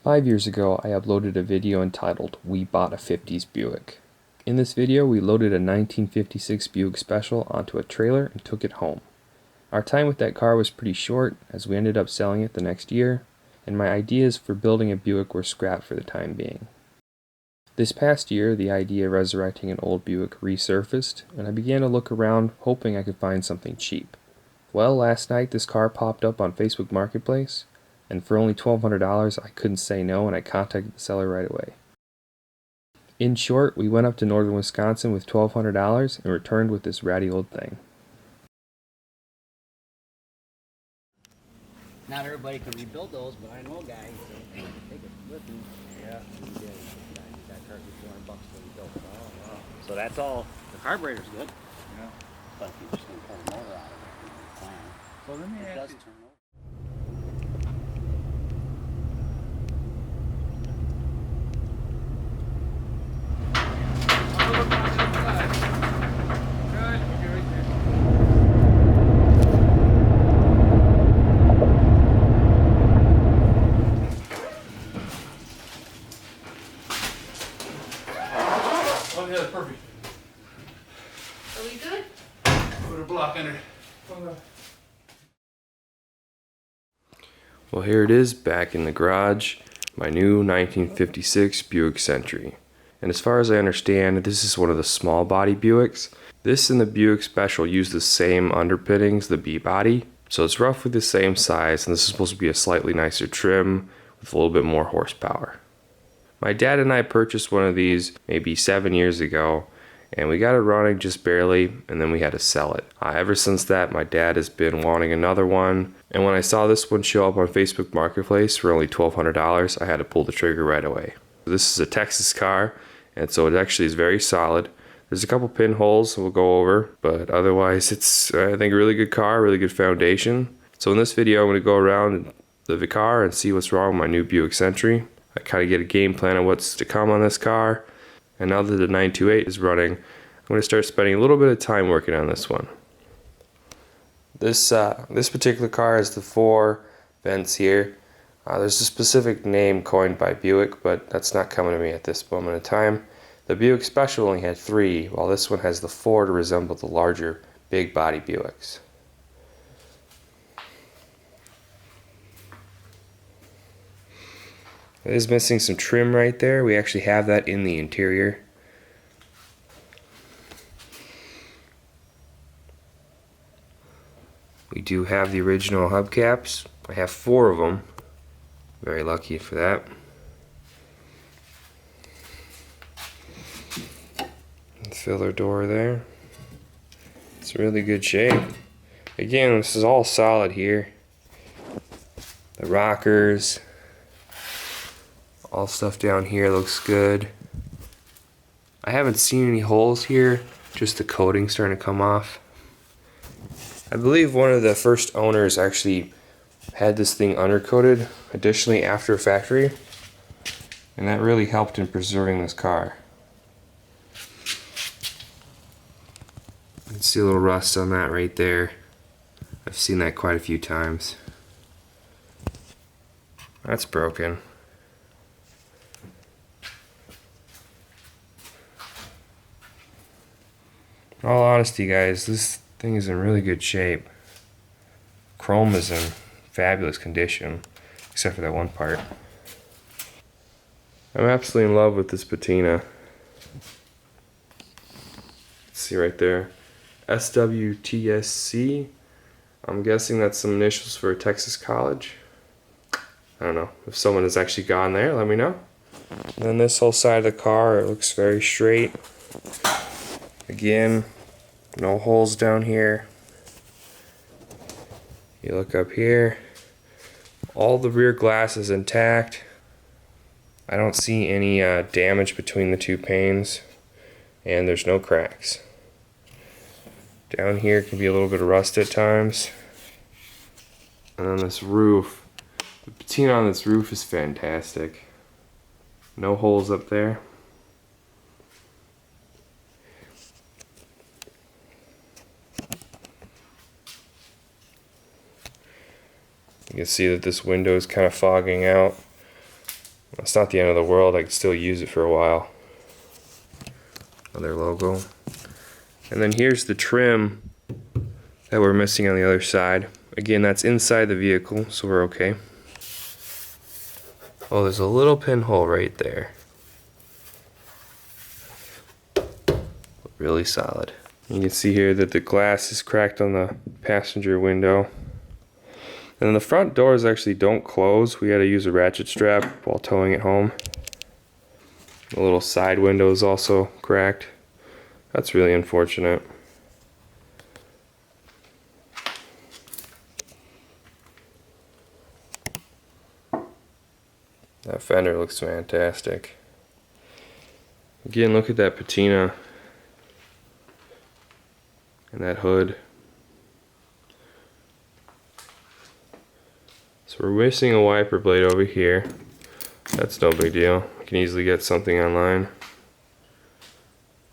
5 years ago, I uploaded a video entitled, "We Bought a 50s Buick." In this video, we loaded a 1956 Buick Special onto a trailer and took it home. Our time with that car was pretty short, as we ended up selling it the next year, and my ideas for building a Buick were scrapped for the time being. This past year, the idea of resurrecting an old Buick resurfaced, and I began to look around, hoping I could find something cheap. Well, last night this car popped up on Facebook Marketplace, and for only $1,200 I couldn't say no, and I contacted the seller right away. In short, we went up to northern Wisconsin with $1,200 and returned with this ratty old thing. Not everybody can rebuild those, but I know a guy that can take it with him. Yeah, he did. He got car for $400 when he built it. Oh, wow. So that's all. The carburetor's good. Yeah. But if you're just going to pull the motor out of it, you plan. So let me It does ask you. turn over. Oh yeah, perfect. Are we good? Put a block under. Well, here it is, back in the garage, my new 1956 Buick Century. And as far as I understand, this is one of the small body Buicks. This and the Buick Special use the same underpinnings, the B-body, so it's roughly the same size, and this is supposed to be a slightly nicer trim with a little bit more horsepower. My dad and I purchased one of these maybe 7 years ago, and we got it running just barely, and then we had to sell it. Ever since that, my dad has been wanting another one, and when I saw this one show up on Facebook Marketplace for only $1,200, I had to pull the trigger right away. This is a Texas car, and so it actually is very solid. There's a couple pinholes we'll go over, but otherwise it's, I think, a really good car, really good foundation. So in this video, I'm going to go around the car and see what's wrong with my new Buick Century. I kind of get a game plan of what's to come on this car. And now that the 928 is running, I'm going to start spending a little bit of time working on this one. This particular car has the 4 vents here. There's a specific name coined by Buick, but that's not coming to me at this moment in time. The Buick Special only had 3, while this one has the 4 to resemble the larger big body Buicks. It is missing some trim right there. We actually have that in the interior. We do have the original hubcaps. I have 4 of them. Very lucky for that. Filler door there. It's really good shape. Again, this is all solid here. The rockers, all stuff down here looks good. I haven't seen any holes here, just the coating starting to come off. I believe one of the first owners actually had this thing undercoated additionally after factory, and that really helped in preserving this car. You can see a little rust on that right there. I've seen that quite a few times. That's broken. In all honesty, guys, this thing is in really good shape. Chrome is in fabulous condition, except for that one part. I'm absolutely in love with this patina. See right there, SWTSC. I'm guessing that's some initials for a Texas college. I don't know. If someone has actually gone there, let me know. And then this whole side of the car, it looks very straight. Again, no holes down here. You look up here, all the rear glass is intact. I don't see any damage between the 2 panes, and there's no cracks. Down here can be a little bit of rust at times. And then this roof, the patina on this roof is fantastic. No holes up there. You can see that this window is kind of fogging out. It's not the end of the world, I can still use it for a while. Another logo. And then here's the trim that we're missing on the other side. Again, that's inside the vehicle, so we're okay. Oh, there's a little pinhole right there. Really solid. You can see here that the glass is cracked on the passenger window. And then the front doors actually don't close. We had to use a ratchet strap while towing it home. The little side window is also cracked. That's really unfortunate. That fender looks fantastic. Again, look at that patina and that hood. So we're missing a wiper blade over here. That's no big deal. You can easily get something online.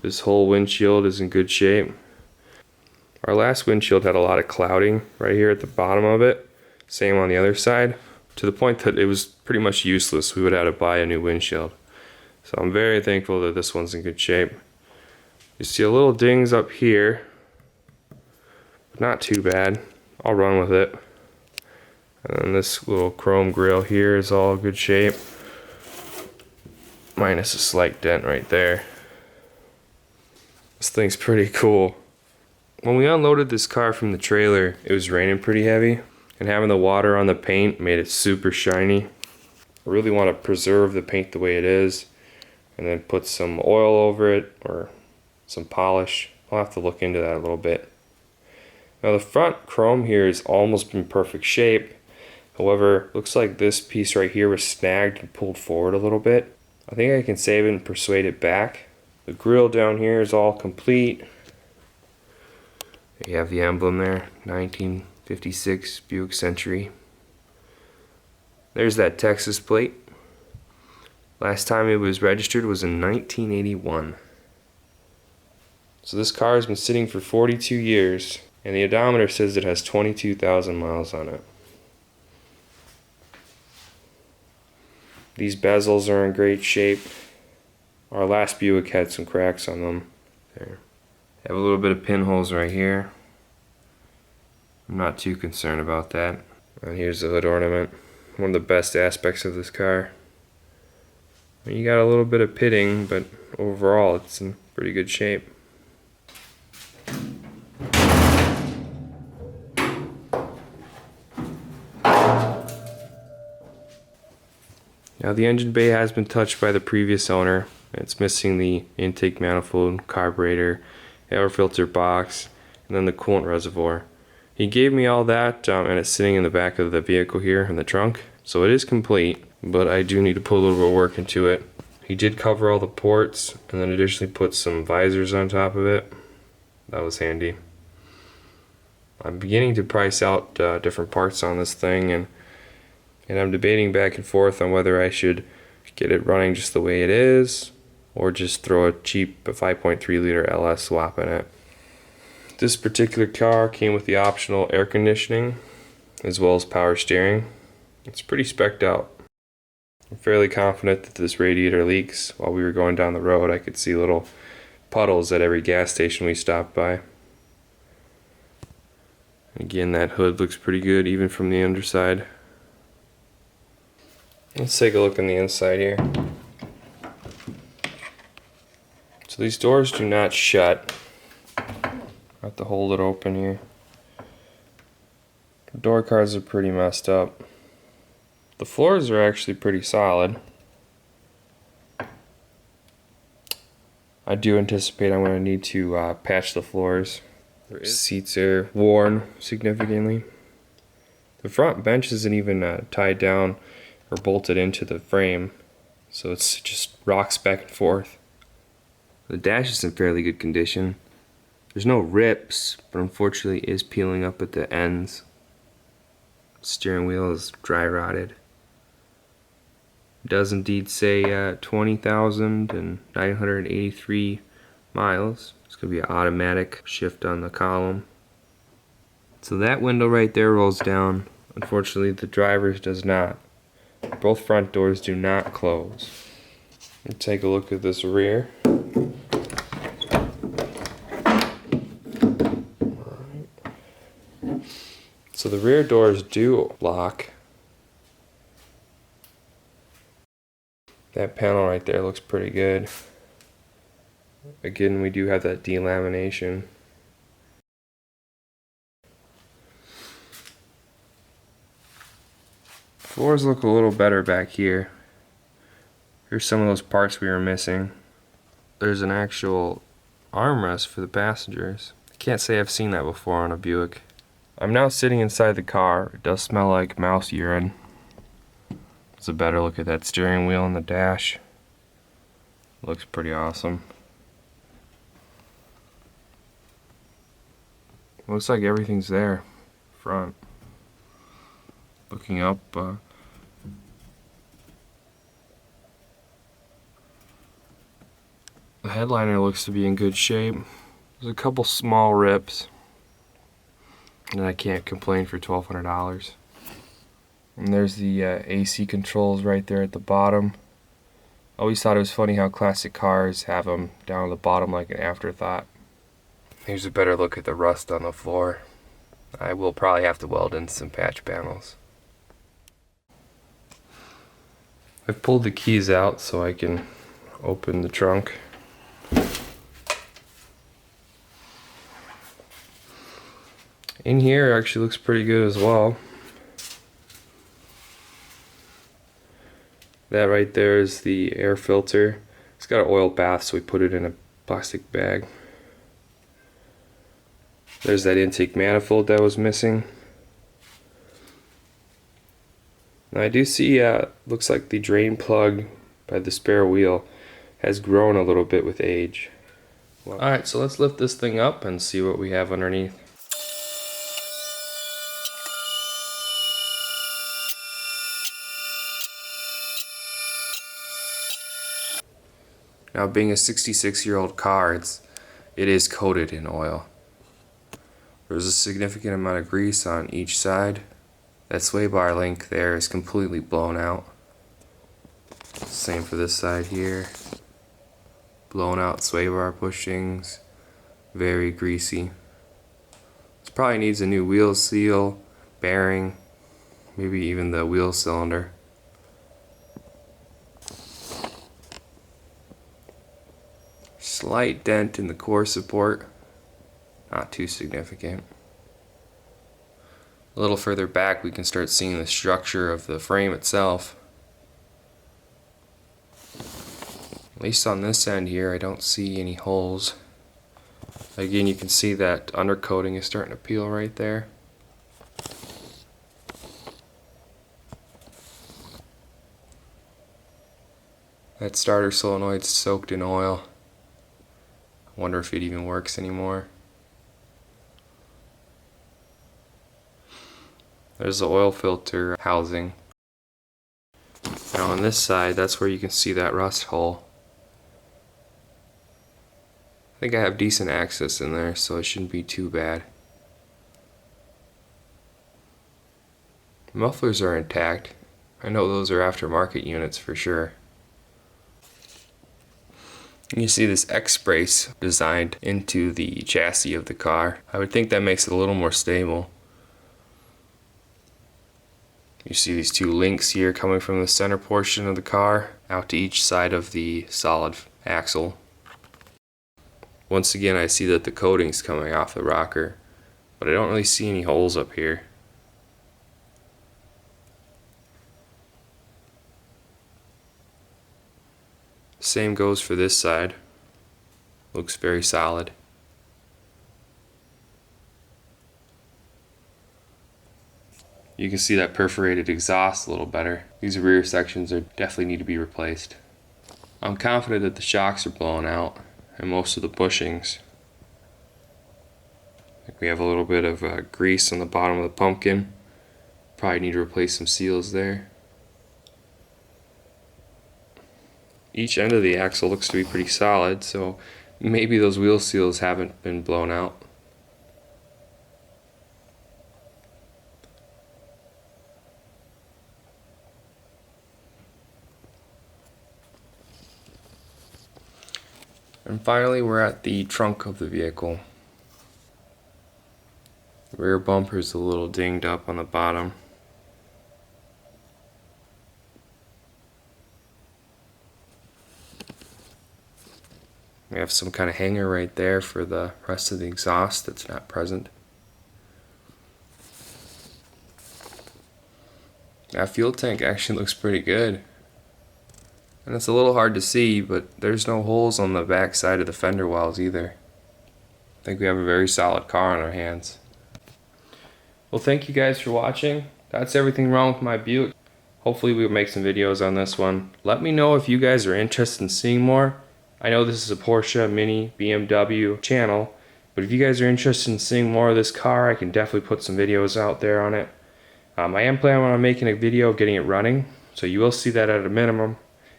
This whole windshield is in good shape. Our last windshield had a lot of clouding right here at the bottom of it. Same on the other side, to the point that it was pretty much useless. We would have to buy a new windshield. So I'm very thankful that this one's in good shape. You see a little dings up here, but not too bad. I'll run with it. And then this little chrome grille here is all good shape. Minus a slight dent right there. This thing's pretty cool. When we unloaded this car from the trailer, it was raining pretty heavy, and having the water on the paint made it super shiny. I really want to preserve the paint the way it is, and then put some oil over it or some polish. I'll have to look into that a little bit. Now the front chrome here is almost in perfect shape. However, looks like this piece right here was snagged and pulled forward a little bit. I think I can save it and persuade it back. The grille down here is all complete. You have the emblem there, 1956 Buick Century. There's that Texas plate. Last time it was registered was in 1981. So this car has been sitting for 42 years, and the odometer says it has 22,000 miles on it. These bezels are in great shape. Our last Buick had some cracks on them. There. Have a little bit of pinholes right here. I'm not too concerned about that. And here's the hood ornament. One of the best aspects of this car. You got a little bit of pitting, but overall it's in pretty good shape. Now the engine bay has been touched by the previous owner. It's missing the intake manifold, carburetor, air filter box, and then the coolant reservoir. He gave me all that, and it's sitting in the back of the vehicle here in the trunk. So it is complete, but I do need to put a little bit of work into it. He did cover all the ports, and then additionally put some visors on top of it. That was handy. I'm beginning to price out different parts on this thing, and I'm debating back and forth on whether I should get it running just the way it is, or just throw a cheap 5.3 liter LS swap in it. This particular car came with the optional air conditioning, as well as power steering. It's pretty specced out. I'm fairly confident that this radiator leaks. While we were going down the road, I could see little puddles at every gas station we stopped by. Again, that hood looks pretty good, even from the underside. Let's take a look on the inside here. So these doors do not shut. I have to hold it open here. The door cards are pretty messed up. The floors are actually pretty solid. I do anticipate I'm going to need to patch the floors. The seats are worn significantly. The front bench isn't even tied down or bolted into the frame, so it's just rocks back and forth. The dash is in fairly good condition. There's no rips, but unfortunately it is peeling up at the ends. Steering wheel is dry rotted. It does indeed say 20,983 miles. It's going to be an automatic shift on the column. So that window right there rolls down. Unfortunately the driver's does not. Both front doors do not close. Let's take a look at this rear. So the rear doors do lock. That panel right there looks pretty good. Again, we do have that delamination. Floors look a little better back here. Here's some of those parts we were missing. There's an actual armrest for the passengers. I can't say I've seen that before on a Buick. I'm now sitting inside the car. It does smell like mouse urine. It's a better look at that steering wheel and the dash. Looks pretty awesome. Looks like everything's there. Front. Looking up, the headliner looks to be in good shape. There's a couple small rips, and I can't complain for $1,200. And there's the AC controls right there at the bottom. I always thought it was funny how classic cars have them down at the bottom like an afterthought. Here's a better look at the rust on the floor. I will probably have to weld in some patch panels. I've pulled the keys out so I can open the trunk. In here actually looks pretty good as well. That right there is the air filter. It's got an oil bath, so we put it in a plastic bag. There's that intake manifold that was missing. Now I do see, looks like the drain plug by the spare wheel has grown a little bit with age. Alright, so let's lift this thing up and see what we have underneath. Now, being a 66-year-old car, it is coated in oil. There's a significant amount of grease on each side. That sway bar link there is completely blown out. Same for this side here. Blown out sway bar bushings. Very greasy. This probably needs a new wheel seal, bearing, maybe even the wheel cylinder. Slight dent in the core support, not too significant. A little further back we can start seeing the structure of the frame itself. At least on this end here I don't see any holes. Again, you can see that undercoating is starting to peel right there. That starter solenoid's soaked in oil. I wonder if it even works anymore. There's the oil filter housing. Now on this side, that's where you can see that rust hole. I think I have decent access in there, so it shouldn't be too bad. Mufflers are intact. I know those are aftermarket units for sure. You see this X-brace designed into the chassis of the car. I would think that makes it a little more stable. You see these two links here coming from the center portion of the car out to each side of the solid axle. Once again, I see that the coating's coming off the rocker, but I don't really see any holes up here. Same goes for this side. Looks very solid. You can see that perforated exhaust a little better. These rear sections definitely need to be replaced. I'm confident that the shocks are blown out and most of the bushings. I think we have a little bit of grease on the bottom of the pumpkin. Probably need to replace some seals there. Each end of the axle looks to be pretty solid, so maybe those wheel seals haven't been blown out. And finally, we're at the trunk of the vehicle. The rear bumper is a little dinged up on the bottom. We have some kind of hanger right there for the rest of the exhaust that's not present. That fuel tank actually looks pretty good. And it's a little hard to see, but there's no holes on the back side of the fender wells either. I think we have a very solid car on our hands. Well, thank you guys for watching. That's everything wrong with my Buick. Hopefully we'll make some videos on this one. Let me know if you guys are interested in seeing more. I know this is a Porsche, Mini, BMW channel, but if you guys are interested in seeing more of this car, I can definitely put some videos out there on it. I am planning on making a video of getting it running, so you will see that at a minimum.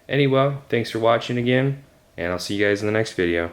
Anyway, thanks for watching again, and I'll see you guys in the next video.